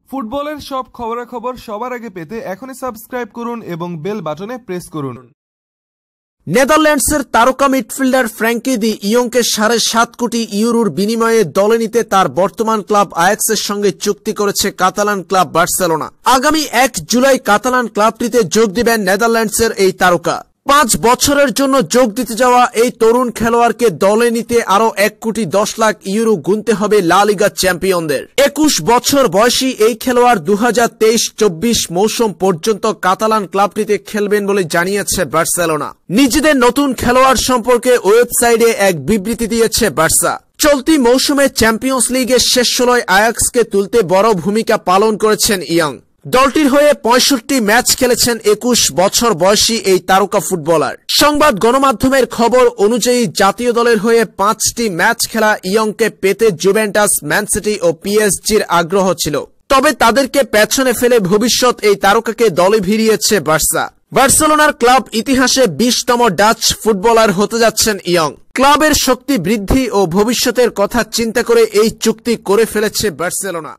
ফুটবলের সব খবরাখবর সবার আগে পেতে এখনই সাবস্ক্রাইব করুন এবং বেল বাটনে প্রেস করুন। নেদারল্যান্ডসের তারকা মিডফিল্ডার ফ্র্যাঙ্কি দি ইয়ংকে 7.5 কোটি ইউরোর বিনিময়ে দলে নিতে তার বর্তমান ক্লাব আয়াক্সের সঙ্গে চুক্তি করেছে কাতালান ক্লাব বার্সেলোনা। আগামী 1 জুলাই কাতালান ক্লাবটিতে যোগ দিবেন নেদারল্যান্ডসের এই তারকা। 5 বছরের জন্য যোগ দিতে যাওয়া এই তরুণ খেলোয়াড়কে দলে নিতে আরো 1 কোটি 10 লাখ ইউরো গুনতে হবে লা লিগা চ্যাম্পিয়নদের। 21 বছর বয়সী এই খেলোয়াড় 2023-24 মৌসুম পর্যন্ত কাতালান ক্লাবটিতে খেলবেন বলে জানিয়েছে বার্সেলোনা। নিজেদের নতুন খেলোয়াড় সম্পর্কে ওয়েবসাইটে এক বিবৃতি দিয়েছে বার্সা। চলতি মৌসুমে চ্যাম্পিয়ন্স লিগের শেষ 16 আয়াক্সকে তুলতে বড় ভূমিকা পালন করেছেন ইয়ং। দলটির হয়ে 65 ম্যাচ খেলেছেন 21 বছর বয়সী এই তারকা ফুটবলার। সংবাদ গণমাধ্যমের খবর অনুযায়ী জাতীয় দলের হয়ে 5টি ম্যাচ খেলা ইয়ংকে পেতে জুভেন্টাস, ম্যান সিটি ও পিএসজির আগ্রহ ছিল। তবে তাদেরকে পেছনে ফেলে ভবিষ্যৎ এই তারকাকে দলে ভিড়িয়েছে বার্সা। বার্সেলোনার ক্লাব ইতিহাসে 20তম ডাচ ফুটবলার হতে যাচ্ছেন ইয়ং। ক্লাবের শক্তি বৃদ্ধি ও ভবিষ্যতের কথা চিন্তা করে এই চুক্তি করে ফেলেছে বার্সেলোনা।